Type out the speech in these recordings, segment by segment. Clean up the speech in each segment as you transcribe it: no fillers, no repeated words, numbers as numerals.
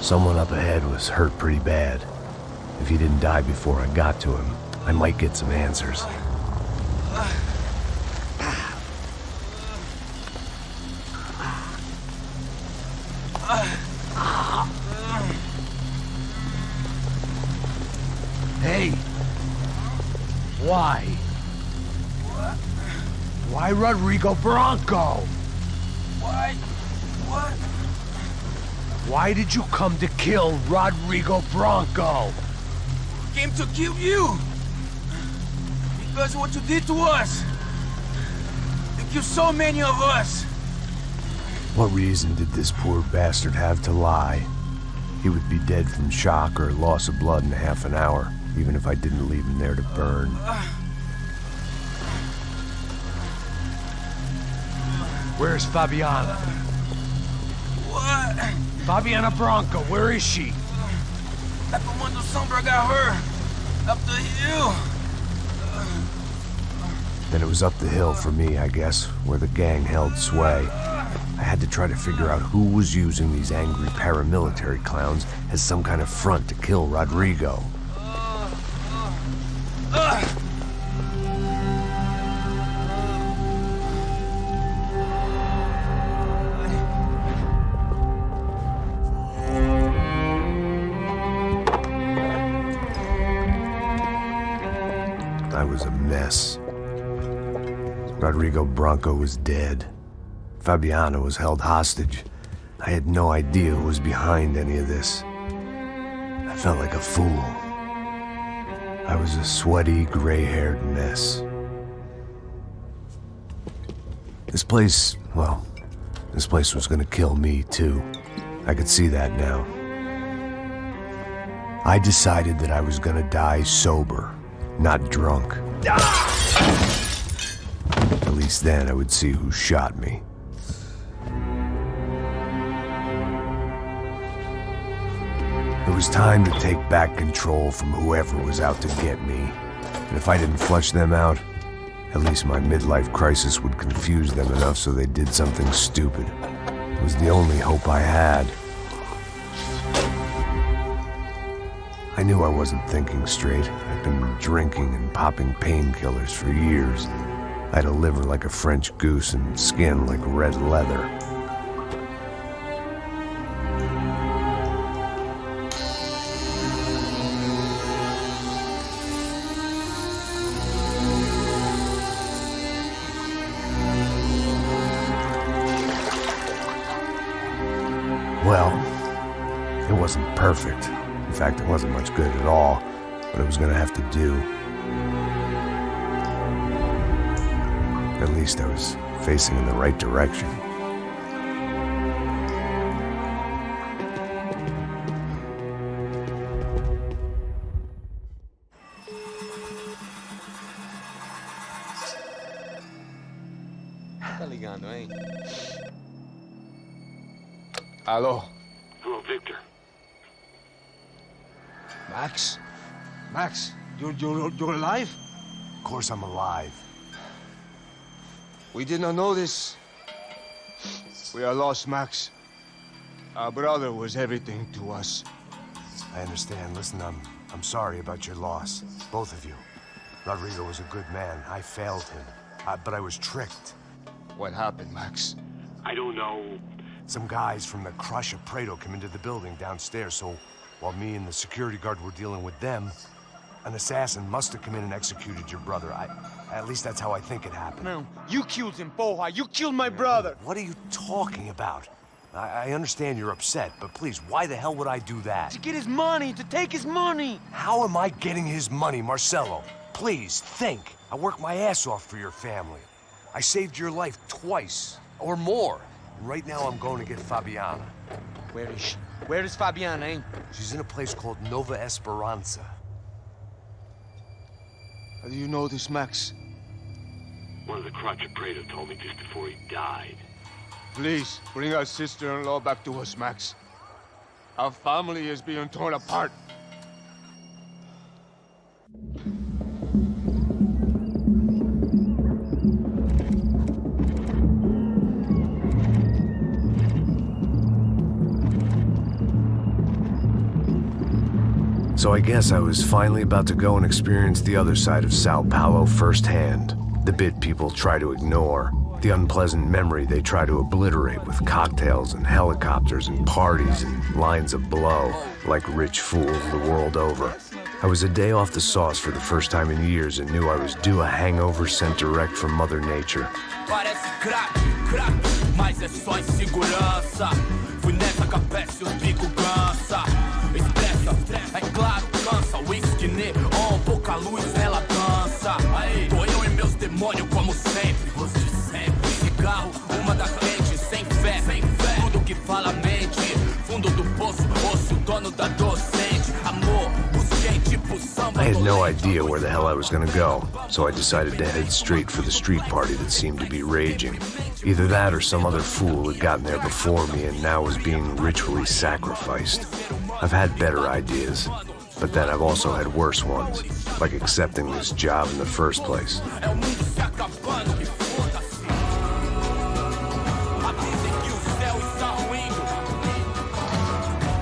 Someone up ahead was hurt pretty bad. If he didn't die before I got to him, I might get some answers. Hey! Why? Why Rodrigo Bronco? Why? What? Why did you come to kill Rodrigo Bronco? Came to kill you! Because of what you did to us! You killed so many of us! What reason did this poor bastard have to lie? He would be dead from shock or loss of blood in half an hour, even if I didn't leave him there to burn. Where's Fabiana? What? Fabiana Bronco, where is she? That Comando Sombra got her! Up the hill! Then it was up the hill for me, I guess, where the gang held sway. I had to try to figure out who was using these angry paramilitary clowns as some kind of front to kill Rodrigo. I was a mess. Rodrigo Bronco was dead. Fabiana was held hostage. I had no idea who was behind any of this. I felt like a fool. I was a sweaty, gray-haired mess. This place was gonna kill me too. I could see that now. I decided that I was gonna die sober, not drunk. At least then I would see who shot me. It was time to take back control from whoever was out to get me. And if I didn't flush them out, at least my midlife crisis would confuse them enough so they did something stupid. It was the only hope I had. I knew I wasn't thinking straight. I'd been drinking and popping painkillers for years. I had a liver like a French goose and skin like red leather. Well, it wasn't perfect. In fact, it wasn't much good at all, but it was gonna have to do. At least I was facing in the right direction. Tá ligando, hein? Alô? Hello, Victor. Max? Max, you're alive? Of course I'm alive. We did not know this. We are lost, Max. Our brother was everything to us. I understand. Listen, I'm sorry about your loss. Both of you. Rodrigo was a good man. I failed him. But I was tricked. What happened, Max? I don't know. Some guys from the Crush of Prado came into the building downstairs, so while me and the security guard were dealing with them, an assassin must have come in and executed your brother. At least that's how I think it happened. No, you killed him, Poja. You killed my brother. What are you talking about? I understand you're upset, but please, why the hell would I do that? To get his money, to take his money. How am I getting his money, Marcelo? Please, think. I worked my ass off for your family. I saved your life twice, or more. Right now, I'm going to get Fabiana. Where is she? Where is Fabiana, eh? She's in a place called Nova Esperanza. How do you know this, Max? One of the Crotch of Prado told me just before he died. Please, bring our sister-in-law back to us, Max. Our family is being torn apart. So I guess I was finally about to go and experience the other side of Sao Paulo firsthand. The bit people try to ignore. The unpleasant memory they try to obliterate with cocktails and helicopters and parties and lines of blow, like rich fools the world over. I was a day off the sauce for the first time in years and knew I was due a hangover sent direct from Mother Nature. Parece crack, mas é só insegurança. Fui nessa capete, os bico cansa. Estressa, é claro, cansa. Whisky neon, pouca luz, ela dança. Tô eu e meus demônios como sempre. Você sempre. Cigarro, uma da frente, sem fé. Tudo que fala mente. Fundo do poço, osso, dono da docente. Amor, I had no idea where the hell I was gonna go, so I decided to head straight for the street party that seemed to be raging. Either that or some other fool had gotten there before me and now was being ritually sacrificed. I've had better ideas, but then I've also had worse ones, like accepting this job in the first place.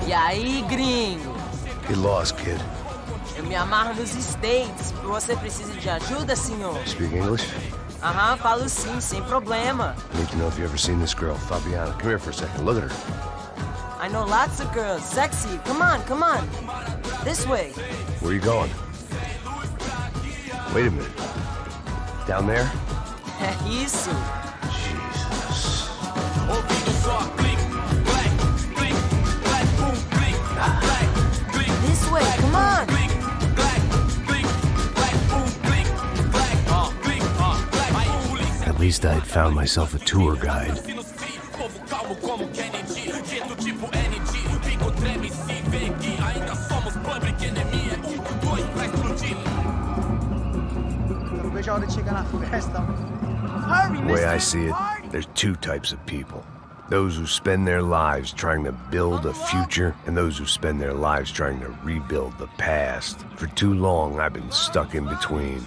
E aí, gringo? Get lost, kid. Eu me amarro nos States. Você precisa de ajuda, senhor? Speak English? Aham, falo sim, sem problema. I need to know if you've ever seen this girl, Fabiana. Come here for a second. Look at her. I know lots of girls. Sexy. Come on, come on. This way. Where are you going? Wait a minute. Down there? É isso. Jesus. This way, come on. At least I'd found myself a tour guide. The way I see it, there's two types of people. Those who spend their lives trying to build a future, and those who spend their lives trying to rebuild the past. For too long, I've been stuck in between.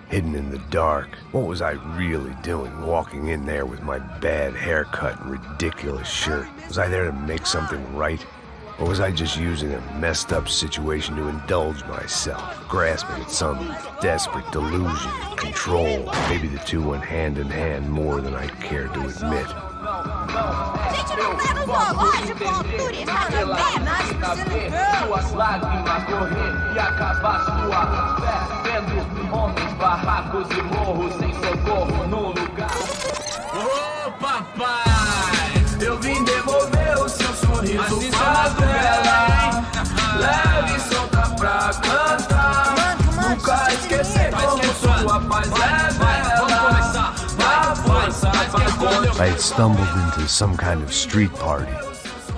Hidden in the dark. What was I really doing walking in there with my bad haircut and ridiculous shirt? Was I there to make something right? Or was I just using a messed up situation to indulge myself, grasping at some desperate delusion of control? Maybe the two went hand in hand more than I cared to admit. Gente, não tá no zoológico, turismo na perna, Suas lágrimas correr e acabar sua fé. Vendo homens, barracos e morros sem socorro no lugar. Ô papai, eu vim devolver o seu sorriso favela. Leve e solta pra cantar. Nunca esquecer como sua paz é bela. I had stumbled into some kind of street party.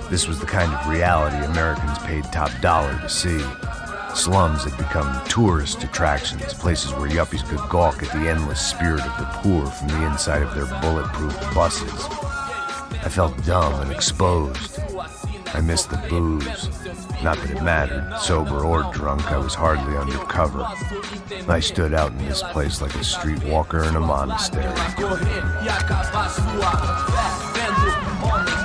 This was the kind of reality Americans paid top dollar to see. Slums had become tourist attractions, places where yuppies could gawk at the endless spirit of the poor from the inside of their bulletproof buses. I felt dumb and exposed. I missed the booze. Not that it mattered. Sober or drunk, I was hardly under cover. I stood out in this place like a streetwalker in a monastery.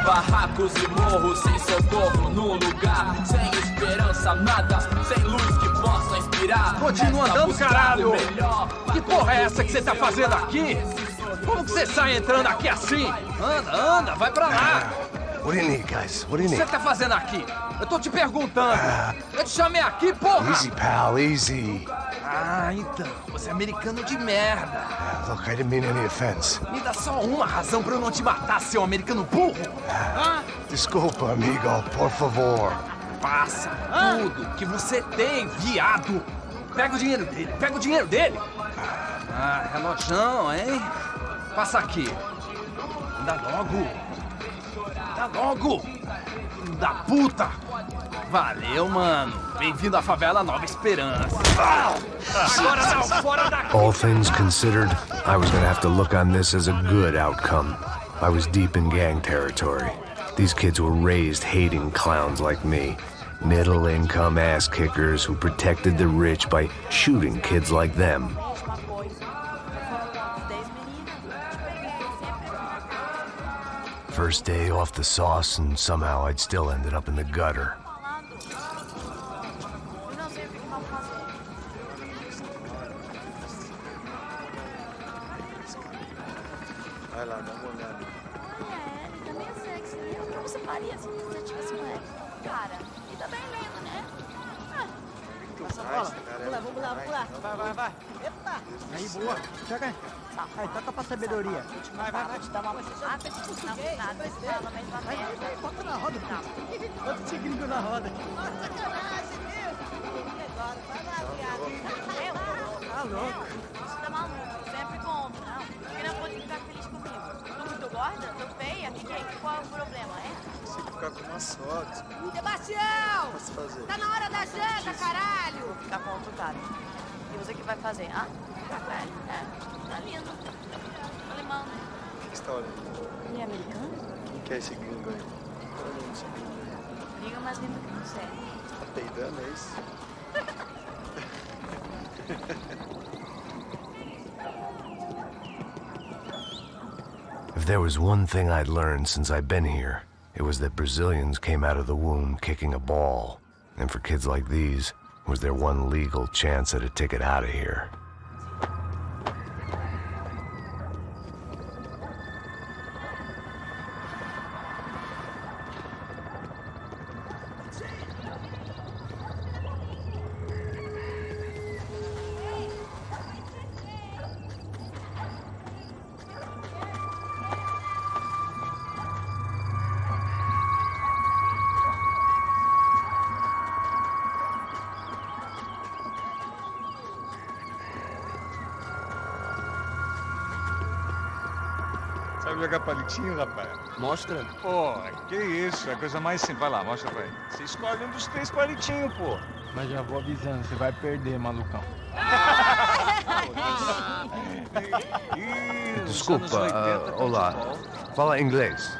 Barracos e morros sem socorro no lugar, sem esperança, nada, sem luz que possa inspirar. Continua andando, caralho! Que porra é essa que você tá fazendo aqui? Como que você sai entrando aqui assim? Anda, vai pra lá! What do you need, guys? What do you O que need? você tá fazendo aqui? Eu tô te perguntando. Eu te chamei aqui, porra! Easy, pal, easy. Ah, então, você é americano de merda. Look, I didn't mean any offense. Me dá só uma razão pra eu não te matar, seu americano burro. Desculpa, amigo, por favor. Passa tudo que você tem, viado. Pega o dinheiro dele, Ah, relojão, hein? Passa aqui. Dá logo. Filho da puta. Valeu, mano. Bem-vindo à favela Nova Esperança. Agora não, fora daqui. All things considered, I was gonna have to look on this as a good outcome. I was deep in gang territory. These kids were raised hating clowns like me. Middle-income ass-kickers who protected the rich by shooting kids like them. First day off the sauce, and somehow I'd still ended up in the gutter. Vai lá, dá uma olhada. Ele também é sexy, né? O que você faria se você tivesse um ex? Cara, ele tá bem lindo, né? Passa a bola. Vamos lá. Vai. Epa! Aí, boa. Chega aí. Aí, toca pra sabedoria. Vai. Te dá uma porrada de português, nada, fala a mesma merda. Bota na roda. Bota esse gringo na roda. Sacanagem, viu? E agora? Vai lá, viado. Tá louco? Você tá maluco? Sempre compro. Não, porque não pode ficar feliz comigo. Tô muito gorda? Tô feia? Qual é o problema, é? Consigo ficar com uma só. Sebastião! Posso fazer? Tá na hora da janta, caralho! Vou ficar com outro cara. E você que vai fazer, ah? Tá velho, né? Tá lindo. Alemão, né? O que você tá olhando? Ele é americano? Quem que é esse gringo aí? Tá olhando esse gringo aí? Liga mais lindo que você. Tá peidando, é isso? If there was one thing I'd learned since I'd been here, it was that Brazilians came out of the womb kicking a ball. And for kids like these, was their one legal chance at a ticket out of here. Sabe jogar palitinho, rapaz? Mostra. Pô, que isso, é a coisa mais simples. Vai lá, mostra pra ele. Você escolhe um dos 3 palitinhos, pô. Mas já vou avisando, você vai perder, malucão. Desculpa, olá. Fala inglês.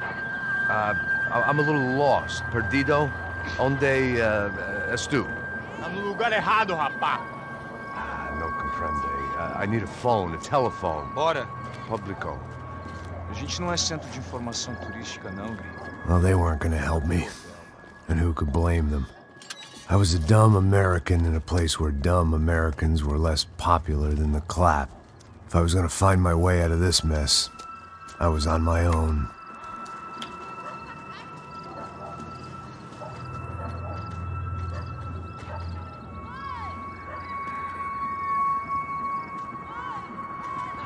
I'm a little lost. Perdido? Onde estou? Tá no lugar errado, rapá. Não compreende. I need a phone, a telephone. Bora. Publico. A gente não é centro de informação turística, não, gringo. Well, they weren't gonna help me. And who could blame them? I was a dumb American in a place where dumb Americans were less popular than the clap. If I was gonna find my way out of this mess, I was on my own.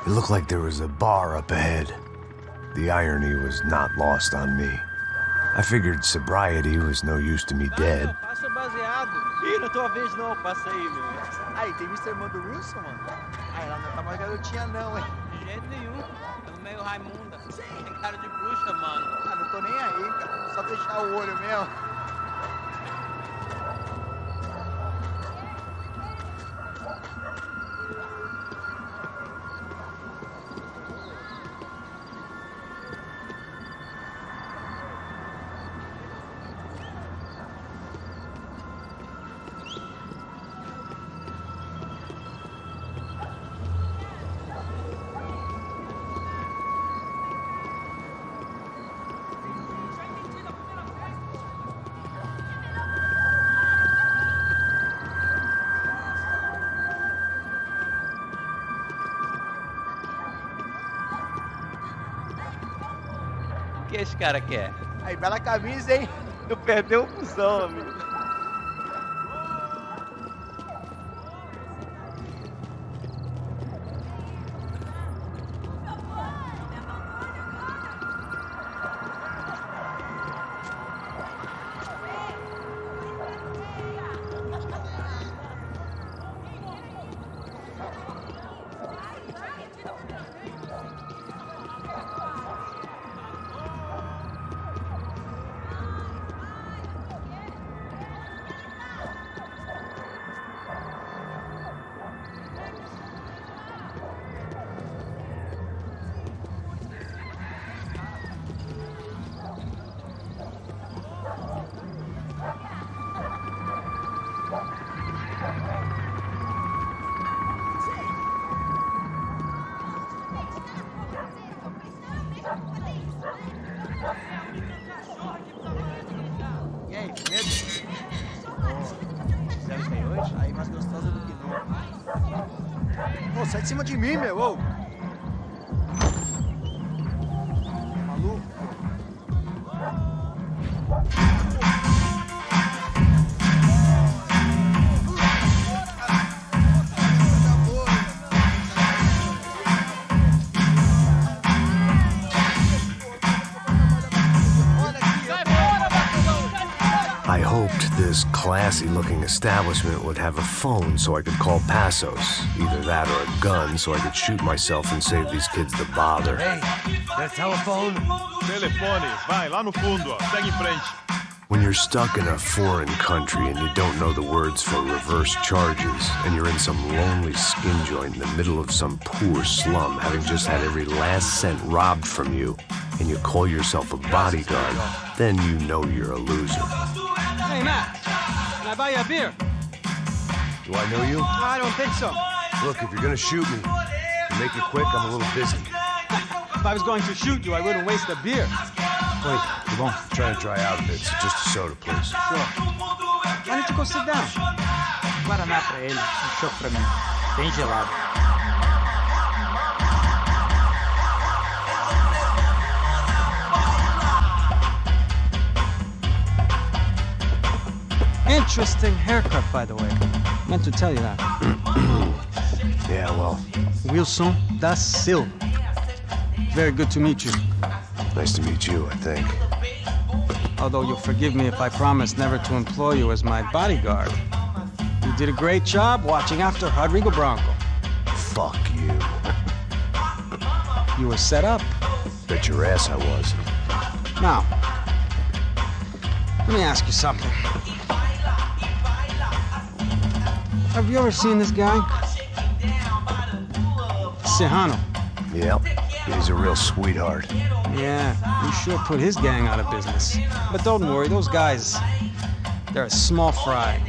It looked like there was a bar up ahead. The irony was not lost on me. I figured sobriety was no use to me dead. Passa baseado. Ih, não é tua vez não, passa aí, meu. Aí, tem Mr. Irmão do Wilson, mano? Ah, ela não tá mais garotinha não, hein? De jeito nenhum. Tô meio Raimunda. Tem cara de bruxa, mano. Ah, não tô nem aí, cara. Só fechar o olho mesmo. O que esse cara quer? Aí, bela camisa, hein? Eu perdi o busão, amigo. E aí, medo? Fizemos bem hoje? Aí, mais gostosa do que nunca. Ô, sai de cima de mim, meu! Ô. this classy-looking establishment would have a phone so I could call Passos. Either that or a gun so I could shoot myself and save these kids the bother. Hey, got a telephone? Telefone, vai, lá no fundo, ó. Segue em frente. When you're stuck in a foreign country and you don't know the words for reverse charges, and you're in some lonely skin joint in the middle of some poor slum, having just had every last cent robbed from you, and you call yourself a bodyguard, then you know you're a loser. Hey, Matt, can I buy you a beer? Do I know you? I don't think so. Look, if you're gonna shoot me, make it quick, I'm a little busy. If I was going to shoot you, I wouldn't waste a beer. Wait, come on. Try to dry out a bit. So just a soda, please. Sure. Why don't you go sit down? Guaraná pra ele, chopp pra mim. Bem gelado. Interesting haircut, by the way. Meant to tell you that. Yeah, well, Wilson da Silva. Very good to meet you. nice to meet you, I think. Although you'll forgive me if I promise never to employ you as my bodyguard. You did a great job watching after Rodrigo Bronco. Fuck you. You were set up. Bet your ass I was. Now, let me ask you something. Have you ever seen this guy? Sejano. Yep, he's a real sweetheart. Yeah, he sure put his gang out of business. But don't worry, those guys, they're a small fry.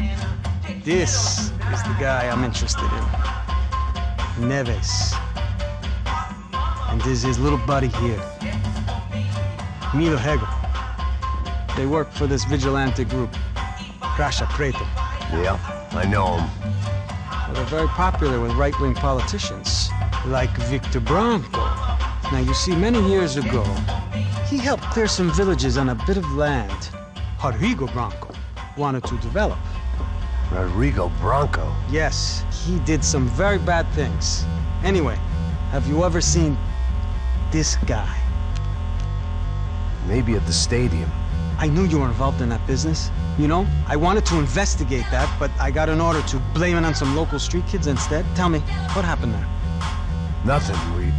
This is the guy I'm interested in. Neves. And this is his little buddy here. Milo Hegel. They work for this vigilante group, Caixa Preta. Yeah, I know him. Well, they're very popular with right-wing politicians, like Victor Bronco. Now, you see, many years ago, he helped clear some villages on a bit of land Rodrigo Bronco wanted to develop. Rodrigo Bronco? Yes, he did some very bad things. Anyway, have you ever seen this guy? Maybe at the stadium. I knew you were involved in that business. You know, I wanted to investigate that, but I got an order to blame it on some local street kids instead. Tell me, what happened there? Nothing. We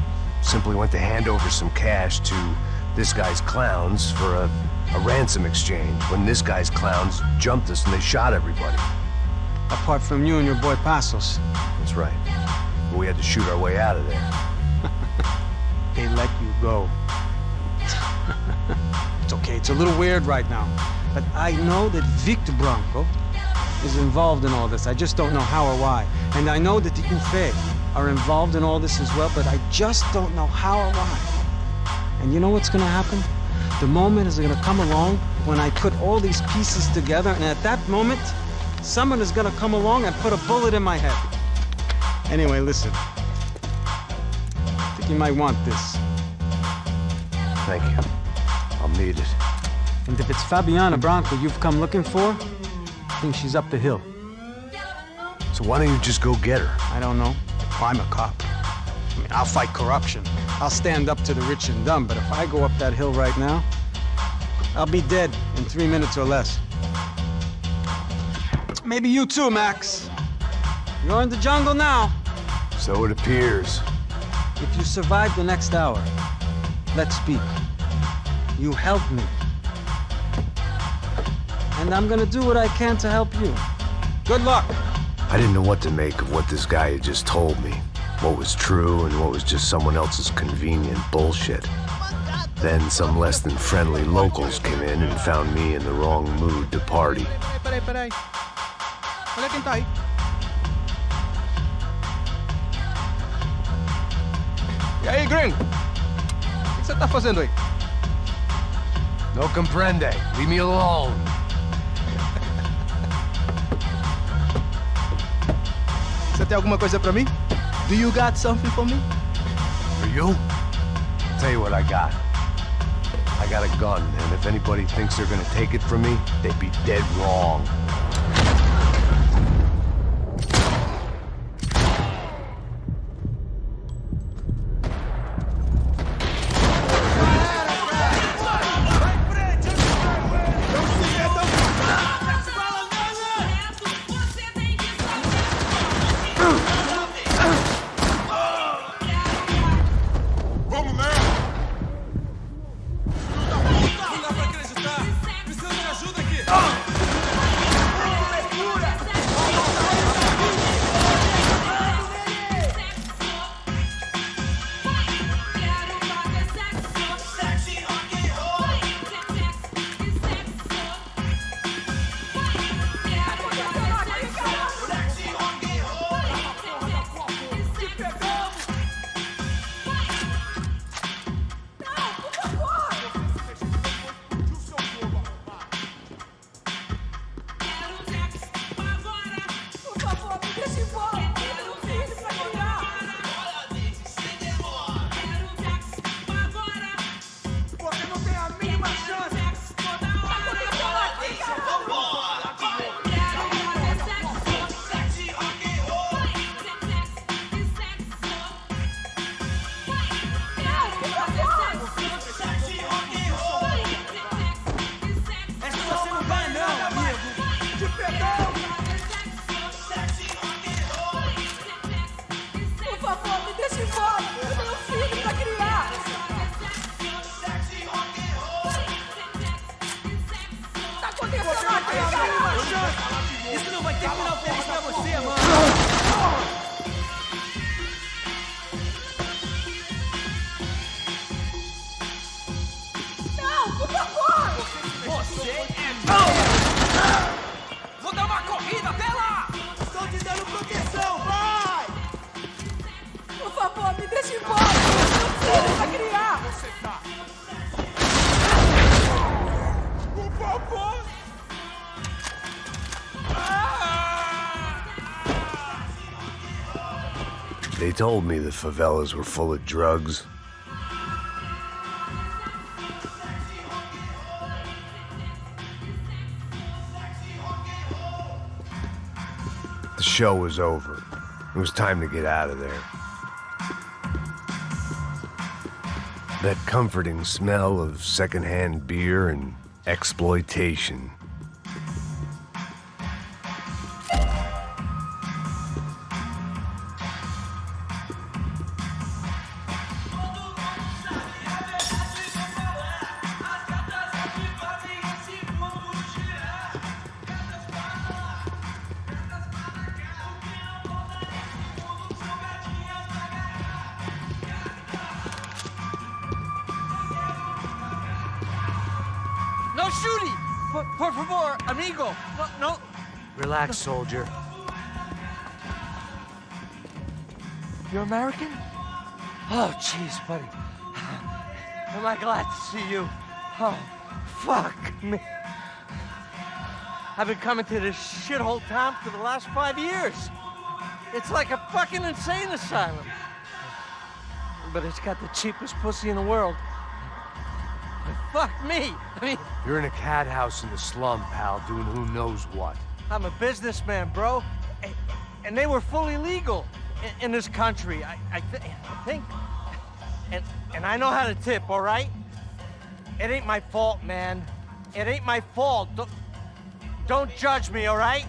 simply went to hand over some cash to this guy's clowns for a ransom exchange when this guy's clowns jumped us and they shot everybody. Apart from you and your boy Passos. That's right. But we had to shoot our way out of there. They let you go. It's okay, it's a little weird right now. But I know that Victor Bronco is involved in all this. I just don't know how or why. And I know that the UFE are involved in all this as well, but I just don't know how or why. And you know what's gonna happen? The moment is gonna come along when I put all these pieces together, and at that moment, someone is gonna come along and put a bullet in my head. Anyway, listen. I think you might want this. Thank you. I'll need it. And if it's Fabiana Bronco you've come looking for, I think she's up the hill. So why don't you just go get her? I don't know. I'm a cop. I mean, I'll fight corruption. I'll stand up to the rich and dumb, but if I go up that hill right now, I'll be dead in 3 minutes or less. Maybe you too, Max. You're in the jungle now. So it appears. If you survive the next hour, let's speak. You helped me. And I'm gonna do what I can to help you. Good luck. I didn't know what to make of what this guy had just told me. What was true and what was just someone else's convenient bullshit. Then some less than friendly locals came in and found me in the wrong mood to party. Peraí. Olha quem tá aí. E aí, gringo? O que você tá fazendo aí? No comprende. Leave me alone. Você tem alguma coisa pra mim? Do you got something for me? For you? Tell you what I got. I got a gun, and if anybody thinks they're gonna take it from me, they'd be dead wrong. Esse final feliz pra você, mano. Você é bom! Vou dar uma corrida até lá! Estou te dando proteção, vai! Por favor, me deixe embora! Eu preciso pra criar! Você tá. Por favor! They told me the favelas were full of drugs. The show was over. It was time to get out of there. That comforting smell of secondhand beer and exploitation. No shooting! Por favor, amigo! No. Relax, soldier. You're American? Oh, jeez, buddy. Am I glad to see you? Oh, fuck me. I've been coming to this shithole town for the last 5 years. It's like a fucking insane asylum. But it's got the cheapest pussy in the world. Fuck me. I mean, You're in a cat house in the slum, pal, doing who knows what. I'm a businessman, bro. And they were fully legal in this country, I think. And I know how to tip, all right? It ain't my fault, man. It ain't my fault. Don't judge me, all right?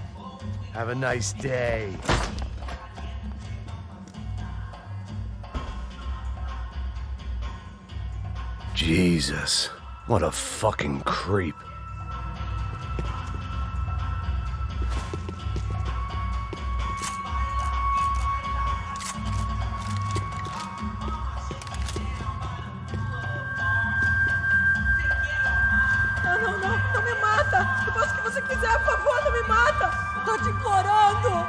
Have a nice day. Jesus, what a fucking creep. Não me mata! Depois que você quiser, por favor, não me mata! Tô te implorando!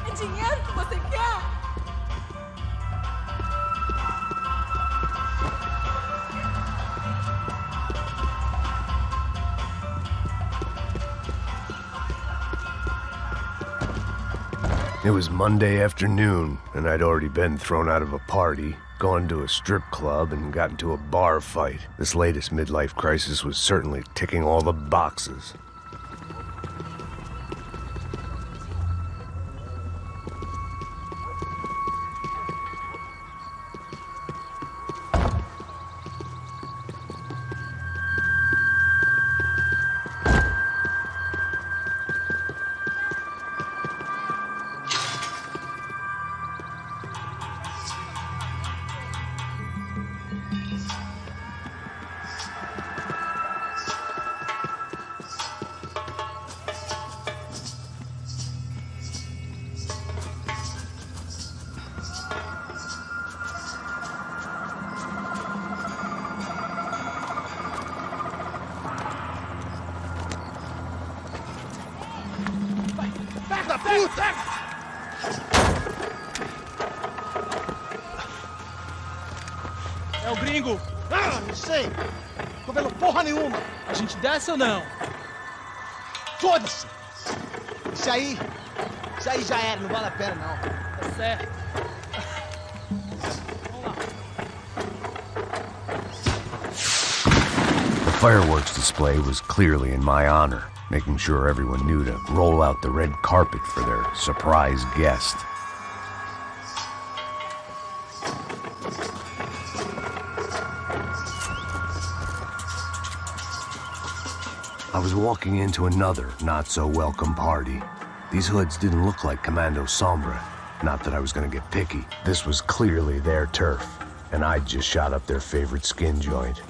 É dinheiro que você quer? It was Monday afternoon, and I'd already been thrown out of a party, gone to a strip club, and got into a bar fight. This latest midlife crisis was certainly ticking all the boxes. É o gringo! Ah, não sei! Tô vendo porra nenhuma! A gente desce ou não? Foda-se! Isso aí já era, não vale a pena não. Tá certo. The fireworks display was clearly in my honor, making sure everyone knew to roll out the red carpet for their surprise guest. I was walking into another not-so-welcome party. These hoods didn't look like Commando Sombra. Not that I was gonna get picky. This was clearly their turf, and I'd just shot up their favorite skin joint.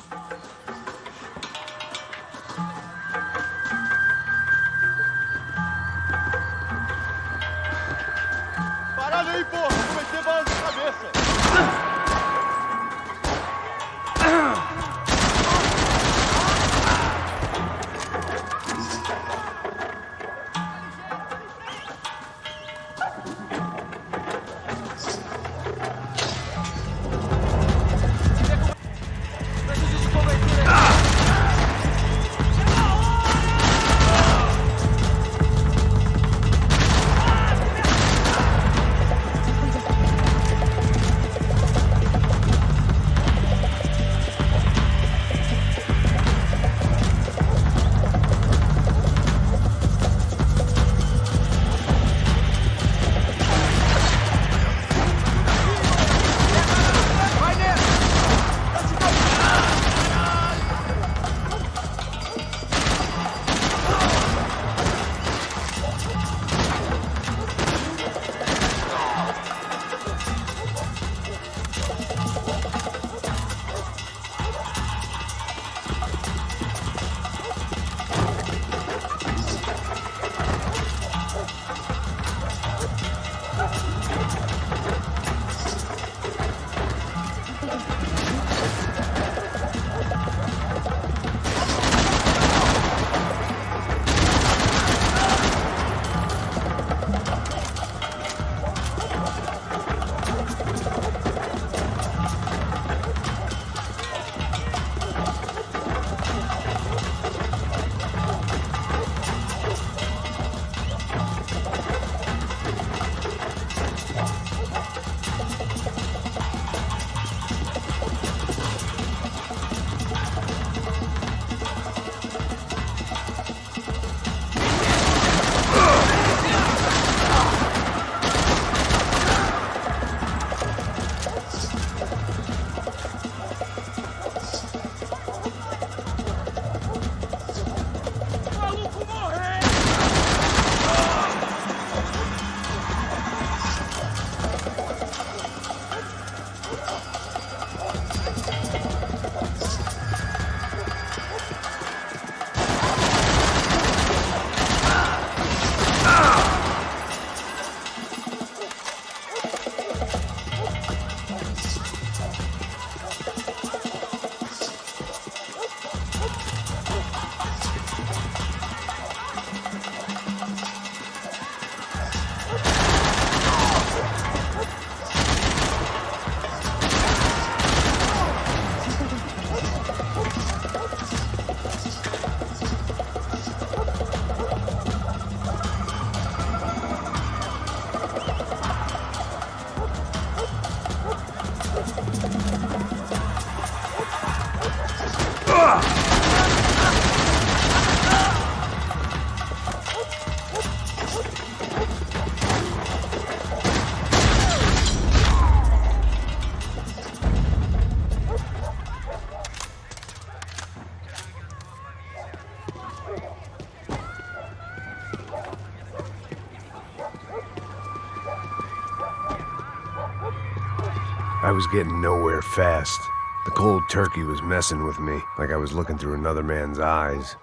I was getting nowhere fast. The cold turkey was messing with me, like I was looking through another man's eyes.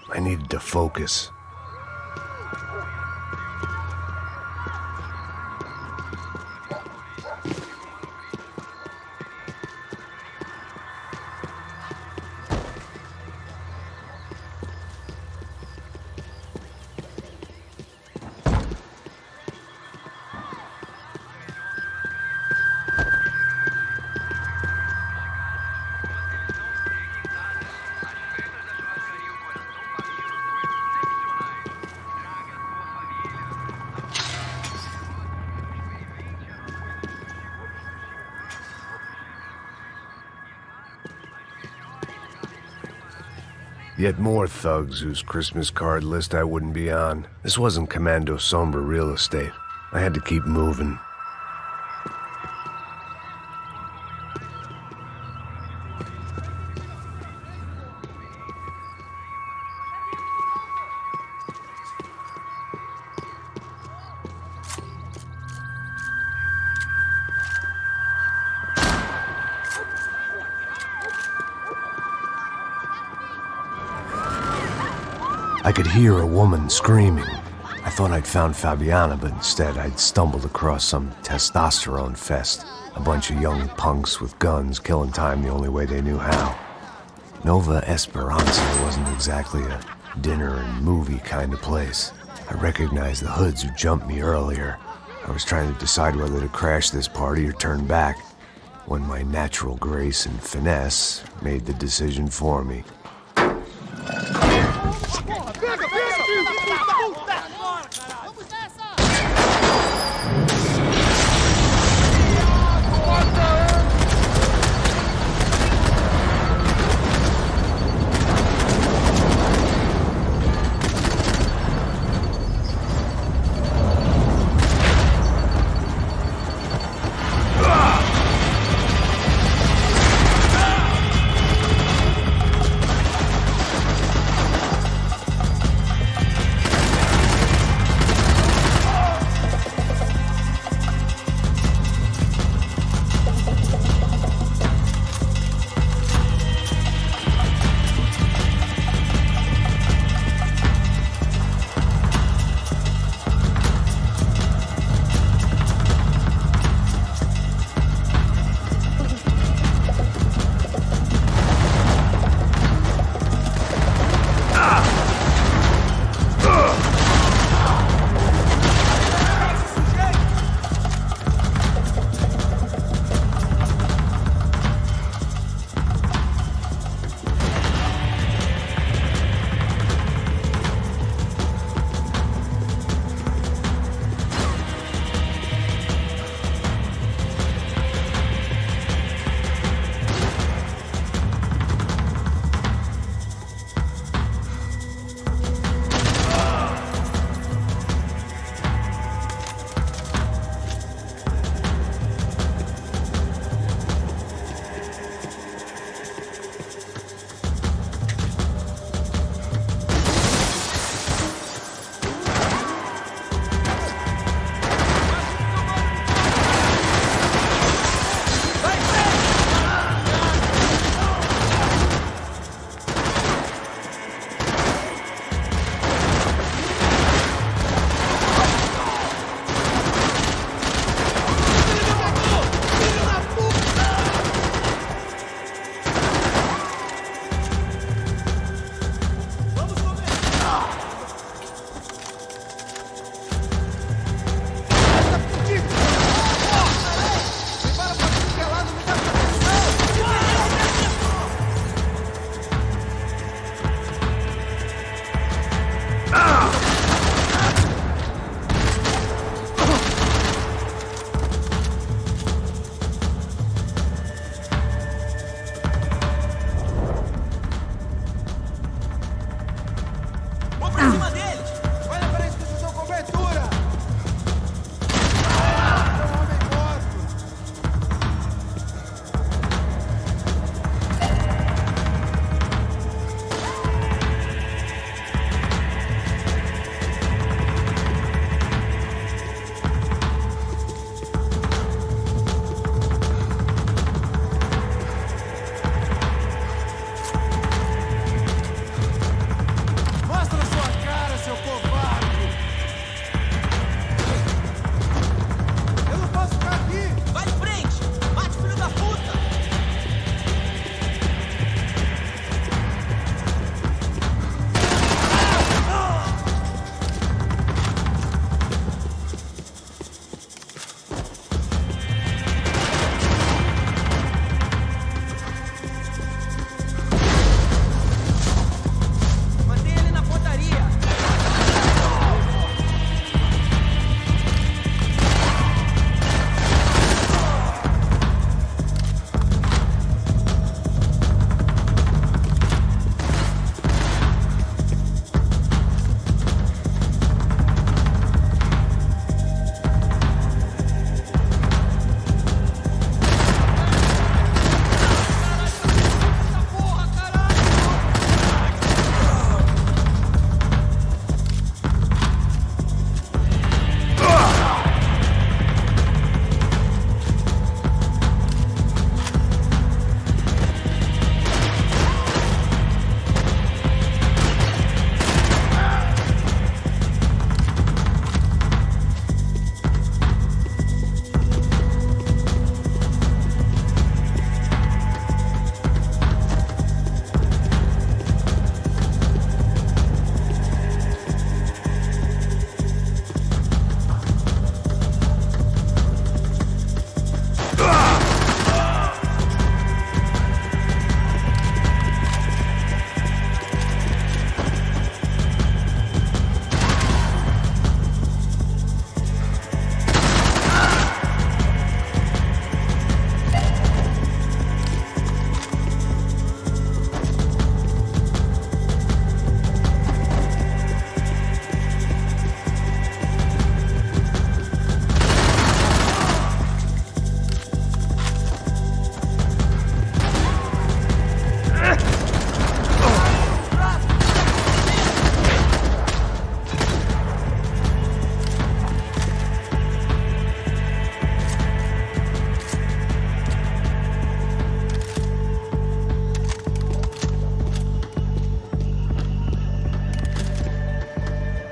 I needed to focus. Yet more thugs whose Christmas card list I wouldn't be on. This wasn't Commando Sombra real estate. I had to keep moving. I could hear a woman screaming. I thought I'd found Fabiana, but instead I'd stumbled across some testosterone fest. A bunch of young punks with guns killing time the only way they knew how. Nova Esperanza wasn't exactly a dinner and movie kind of place. I recognized the hoods who jumped me earlier. I was trying to decide whether to crash this party or turn back, when my natural grace and finesse made the decision for me.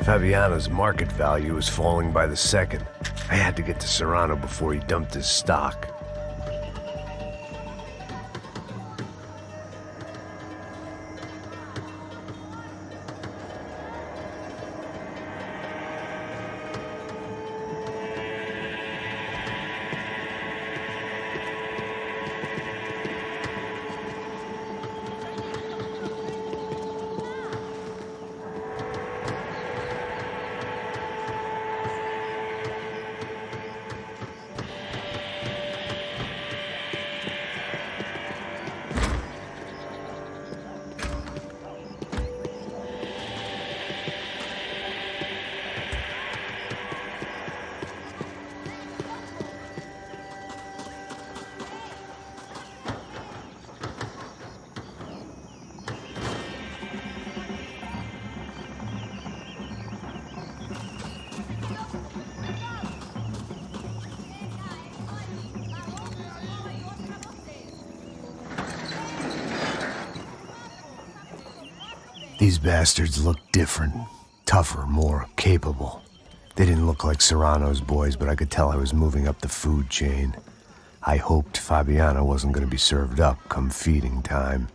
Fabiano's market value was falling by the second. I had to get to Serrano before he dumped his stock. These bastards looked different, tougher, more capable. They didn't look like Serrano's boys, but I could tell I was moving up the food chain. I hoped Fabiano wasn't going to be served up come feeding time.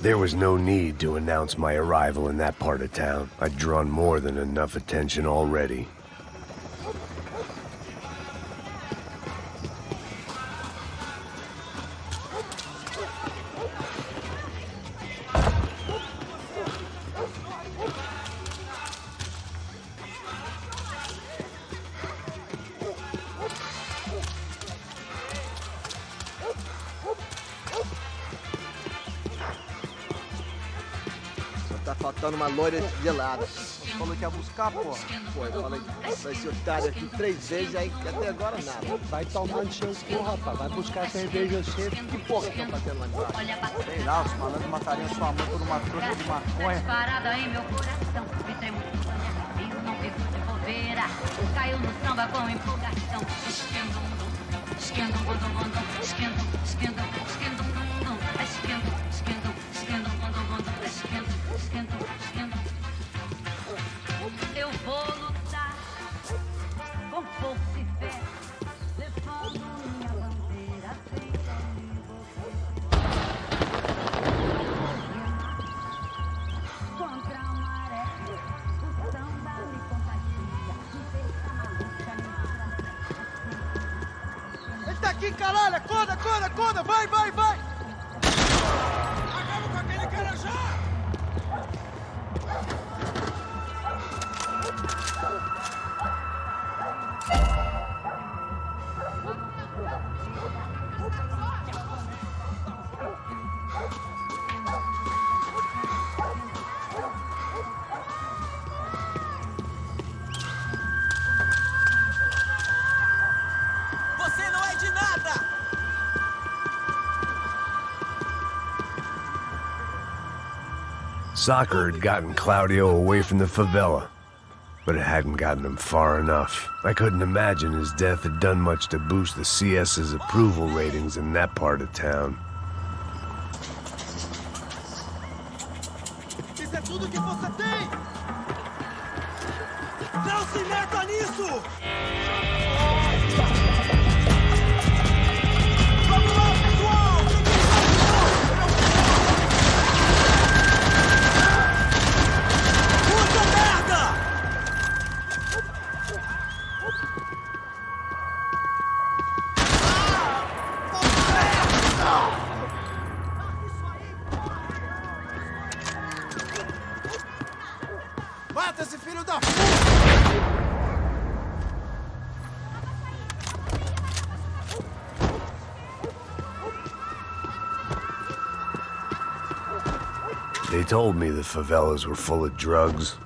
There was no need to announce my arrival in that part of town. I'd drawn more than enough attention already. Tá faltando uma loira gelada. Você falou que ia buscar, porra? Pô, eu falei que esse otário aqui 3 vezes, aí até agora nada. Vai tomando seu cu, rapaz. Vai buscar cerveja cedo. Que porra que tá fazendo lá embaixo? Sei lá, os malandros matariam sua mãe por uma trouxa de maconha. Parada em meu coração, me tremo de sonhar, não vivo de bobeira. Caiu no samba com empolgação. Esquendo, esquendo, gondom, esquendo, esquendo, esquendo, gondom, esquendo, esquendo, esquendo, gondom, esquendo, esquendo, esquendo. Eu vou lutar com força e fé, levando minha bandeira feita contra a maré. O samba me contagia, me deixa maluca, me Ele tá aqui, caralho! Acorda, acorda, acorda! Vai, vai, vai! Acaba com aquele cara já! Você não é de nada! Soccer had gotten Claudio away from the favela, but it hadn't gotten him far enough. I couldn't imagine his death had done much to boost the CS's approval ratings in that part of town. Isso é tudo que você tem! Não se meta nisso! Vamos lá, pessoal! Puta merda! Mata esse filho da puta! They told me the favelas were full of drugs.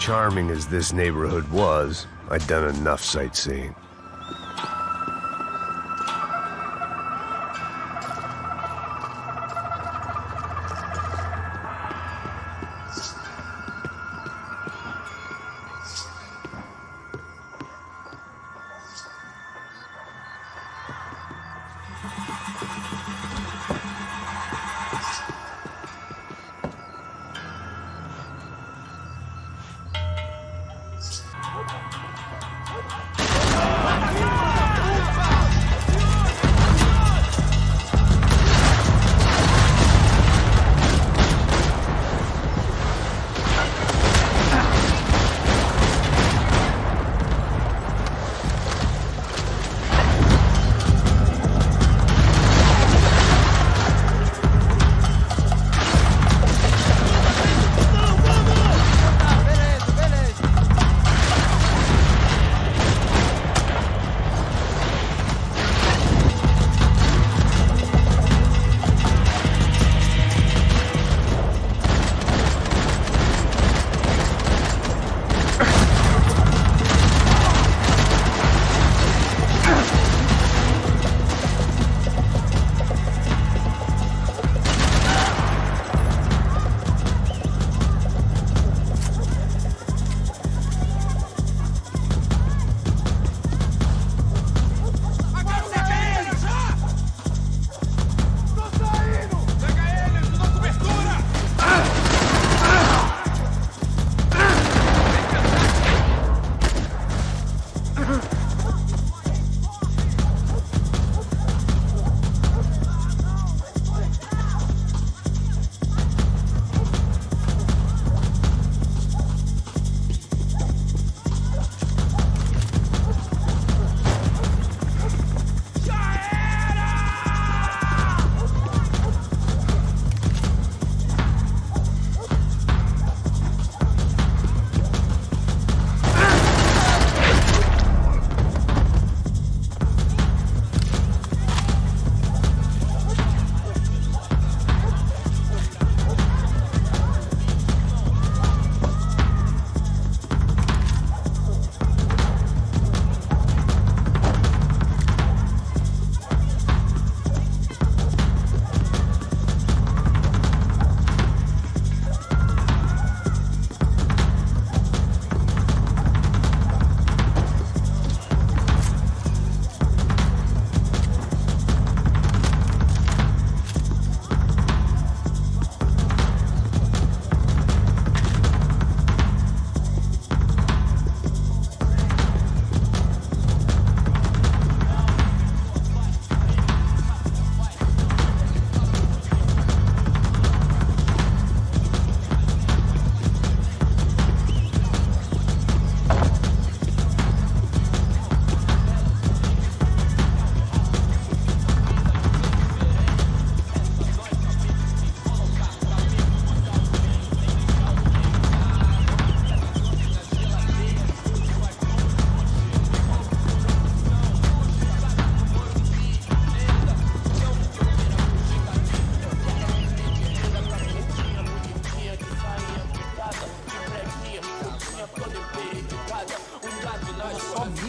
Charming as this neighborhood was, I'd done enough sightseeing.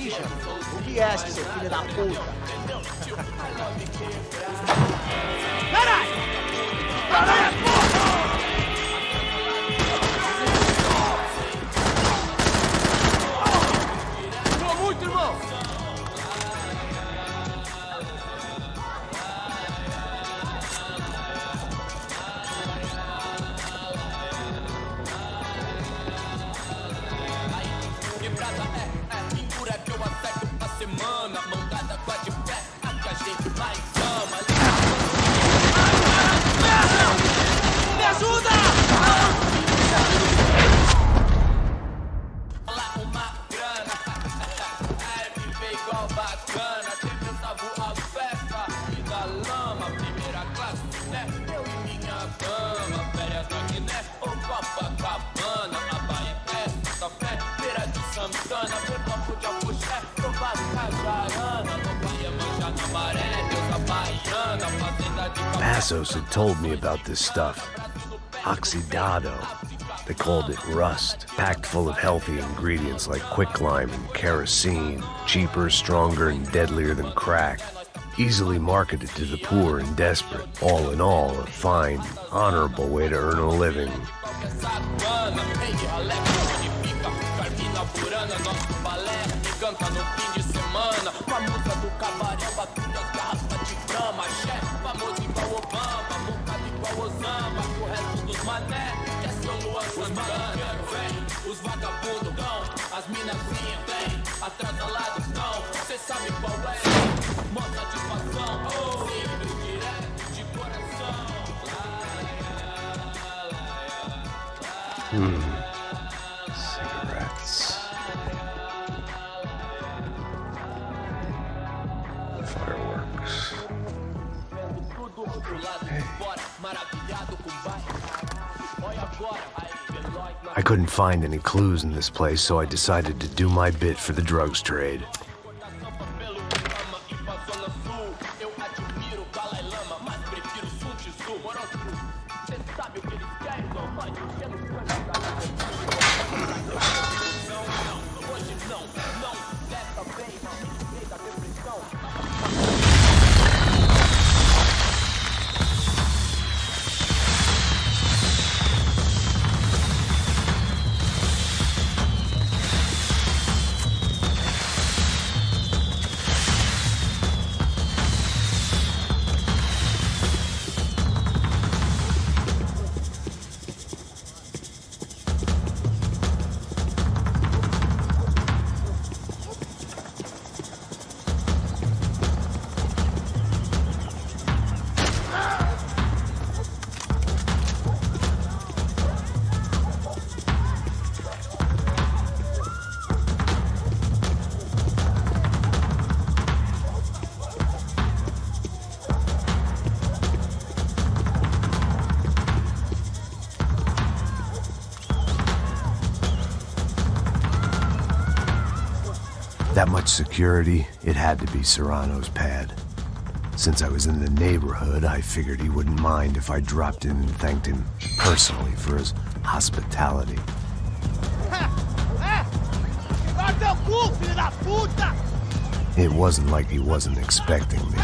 mija, o que é, seu filho da puta? Caralho! Caralho, porra! Pô, muito, irmão! Passos had told me about this stuff. Oxidado. They called it rust, packed full of healthy ingredients like quicklime and kerosene, cheaper, stronger, and deadlier than crack. Easily marketed to the poor and desperate. All in all, a fine, honorable way to earn a living. Os vagabundos dão, as minazinhas vêm, atrasalados não, cê sabe qual é, mó satisfação, simples, direto, de coração. Cigarettes. Fireworks. I couldn't find any clues in this place, so I decided to do my bit for the drugs trade. That much security, it had to be Serrano's pad. Since I was in the neighborhood, I figured he wouldn't mind if I dropped in and thanked him personally for his hospitality. It wasn't like he wasn't expecting me.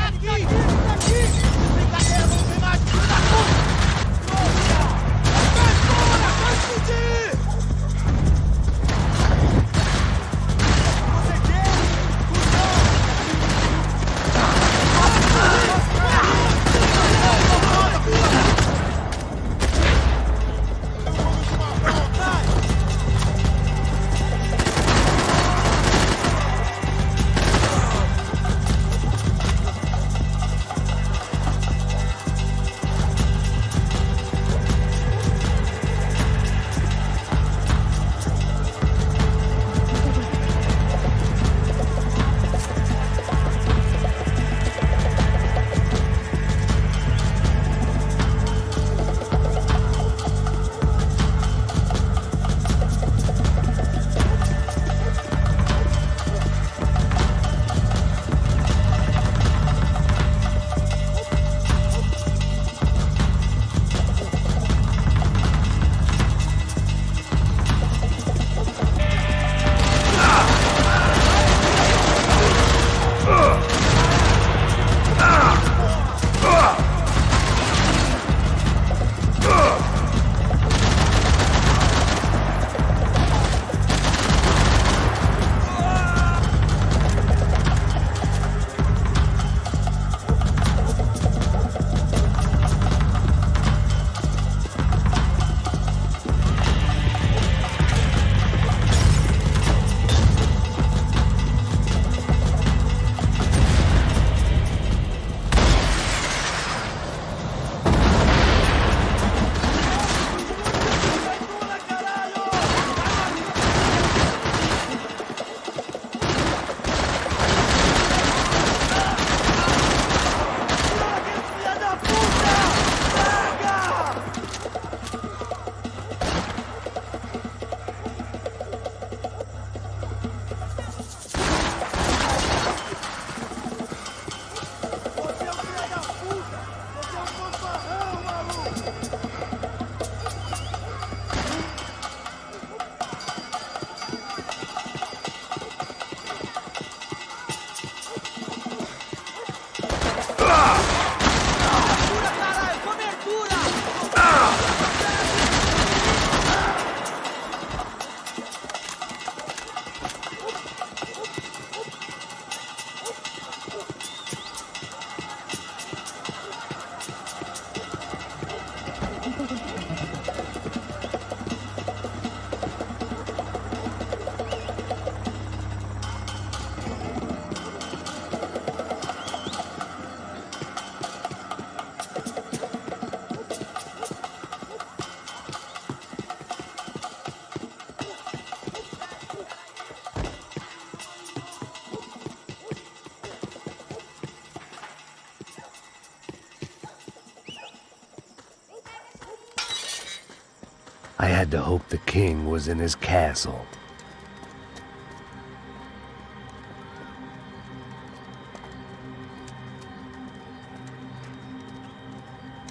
I had to hope the king was in his castle.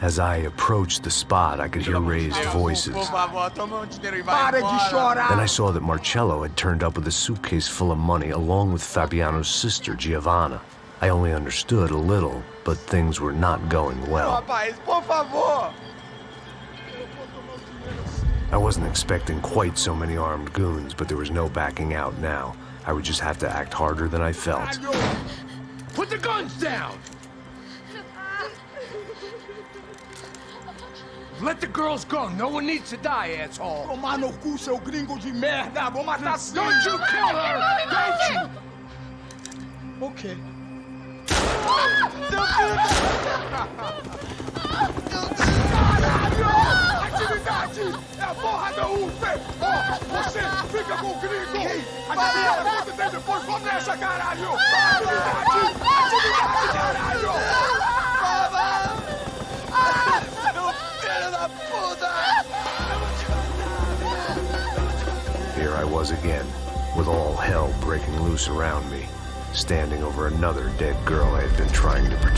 As I approached the spot, I could hear raised voices. Then I saw that Marcello had turned up with a suitcase full of money along with Fabiano's sister, Giovanna. I only understood a little, but things were not going well. I wasn't expecting quite so many armed goons, but there was no backing out now. I would just have to act harder than I felt. Put the guns down! Let the girls go. No one needs to die, asshole. Tomar no cu, seu gringo de merda. Vou matar sim. Don't you kill her! Don't you? Okay. Caralho! Atividade! É a porra da UF! Ó, você fica com o gringo! A galera conta dele depois, vamos nessa, caralho! Atividade! Atividade, caralho! Here I was again, with all hell breaking loose around me, standing over another dead girl I had been trying to protect.